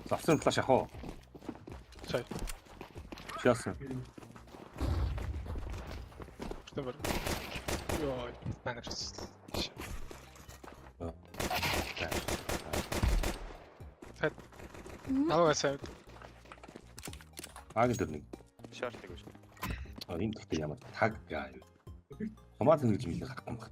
Завсан флаш яах вэ? Чай. Яасан. Штабар. Йоо, манагч. Тэт. Аваасаа. Агийн дээр нэг. Шортыг биш. Энэ гэхдээ ямар таг яа. Хамаат нэг юм харахгүй байна.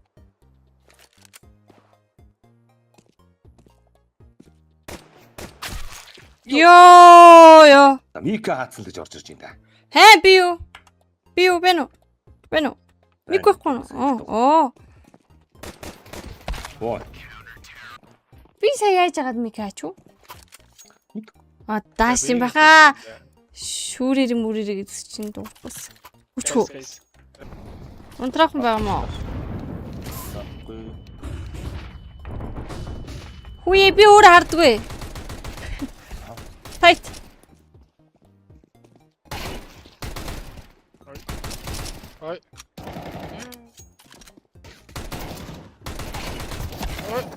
Ёо. Мика хаацсан гэж орж ирж байна. Хэ би юу? Би юу бэ нөө? Бэ нөө? Мико коно. Оо. Оо. Би сая яаж яагаад микаач уу? А дааш юм баха. Шүүрээр мүрээрээ гэсэн чинь дууссан. Үчхүү. Унтраахан байгаа мó. Хүйе би өөр хардгүй. Хайт. Ой.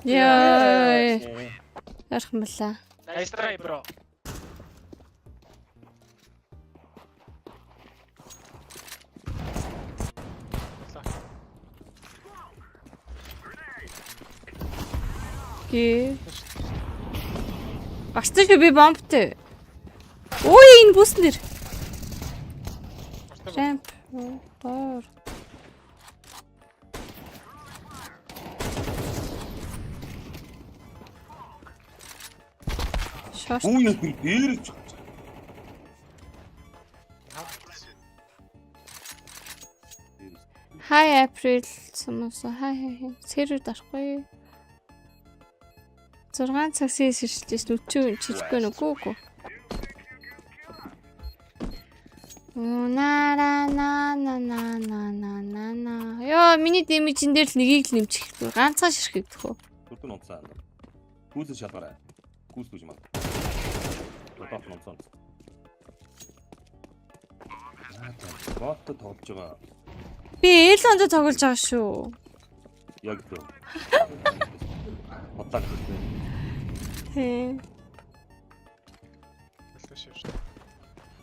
Яа. Ярах юм бала. Nice try, bro. Гээ. Багцаж би бомбтэй. Ой энэ бүсэн дэр. Рамп. Боор. Шаш. Үгүй би дээрч. Hi April самса хай. Сэрэр дарахгүй. 6 цагийн сэрчээс нүчөө чижгүй нүггүй. На. Ёо, миний дэмэжин дээр л нэгийг л нэмчих. Ганцхан ширхэгдэх үү. Бүртэн унцсан. Гүйс шалгараа. Гүйс дүүж маа. Тотоо унцсан. Бот тоглож байгаа. Би эл онд тоглож байгаа шүү. Яг тэр. Бодлоо. Хэ.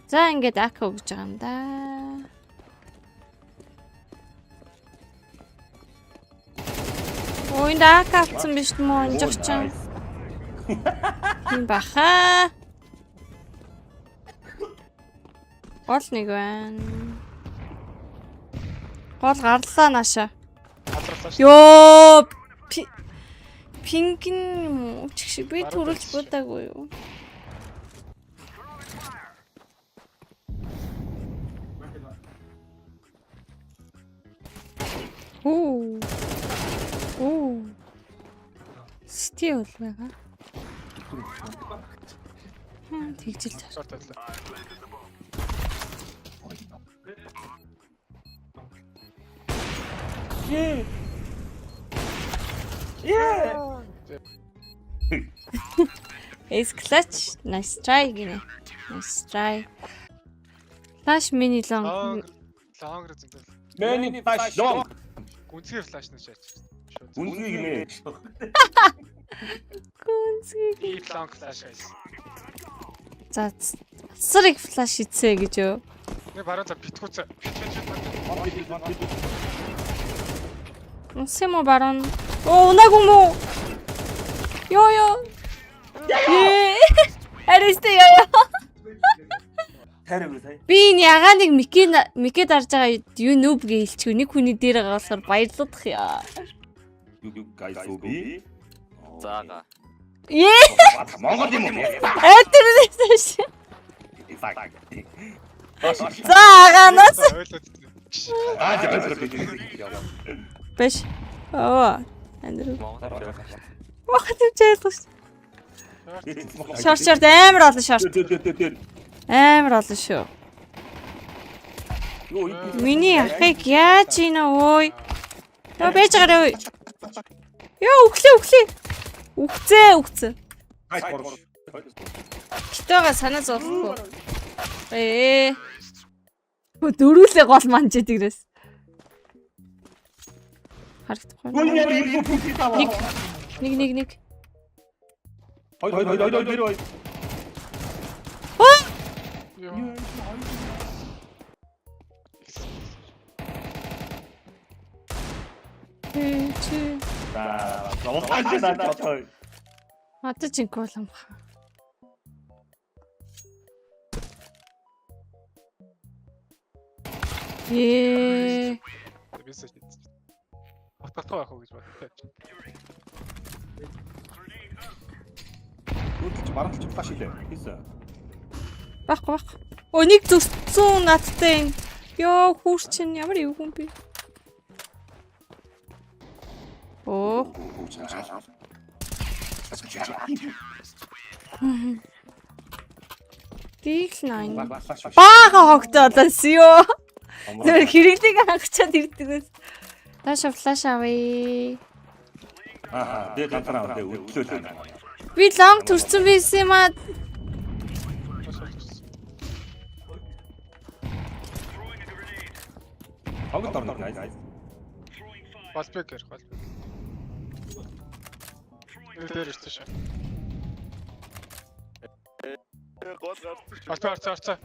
За ингээд ак өгж байгаа юм да. Ой, ак авсан биш мөн онжогч. Юм баха. Гол нэг байна. Гол гарлаа наашаа. Ёо. Пинкин юм уу? Чигш би төрүүлж бодаагүй юу? Оо. Стил байгаа. Тэгжил таар. Yeah. Ace clutch. Nice try гинэ. Nice try. Flash mini long. Long гэдэг. Many flash long. Гүнзгий флаш нь шаач. Үнгийг нэ. Гүнзгий. Long flash guys. За сарыг флаш ицээ гэж юу? Нэг баруун за битгүүц. Семо барон. Оо унаагүй мó. Ёо. Аристэ ёо. Харин сая. Би энэ ягаа нэг микэ дарж байгаа юу нүүб гэлчгүй нэг хүний дээр байгаа болохоор баярлуудах яа. You guys will be. Заага. Монгол юм уу? Тэрнээс. Зааганаас. Биш. Оо. Андруу. Монгол чийлгс. Шорт амар олон шорт. Амар олон шүү. Миний ахыг яаж ийнэ ой. Яа бэж гараа ой. Яа өглөө. Үхцээ. Хитоога санаа зовлохгүй. Дөрүүлээ гол манж дээрээс. Харагдахгүй. Нэг. Ой. Юу. Чи За, зовлоо. одоо чинь гол юм ба. Бис хийж. Баталгаа явах уу гэж бодлоо. Үгүй баруун талч флаш хийлээ. Хийсэн. Бах. Өө нэг зүсцэн надтай. Ёо хүүрч чинь ямар юу юм бэ? Оо. Дикс 9. Бага хогтоолоос ёо. Тэр хэрэглийг хангачаад ирдэг. Флаш авъя. Аа, дэ ганцаараа дэ өдлөө. Би лонг төрсөн байсан юм аа. Хогт орно найс. Балбекер. Тэр ирсэн шээ. Арцаа.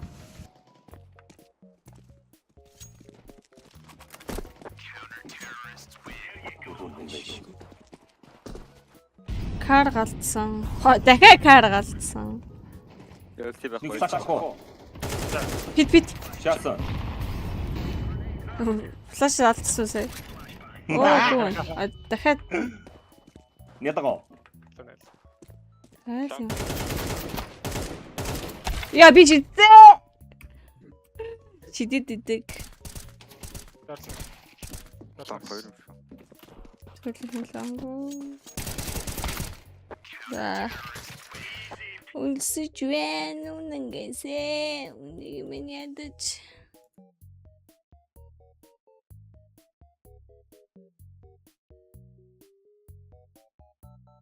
Кар галцсан. Дахиад кар галцсан. Өлти Нэг байхгүй. флаш авах. Пит. Шаасан. Флаш алдсан сая. Оо. Дахиад Нятаго. Айлын. Яа би чидээ. Чидэдэг. Дарсан. Хоёр. Төлөвлөлөө. За. Үлсэж байна үнэнгээсээ. Үнийг минь ядаж.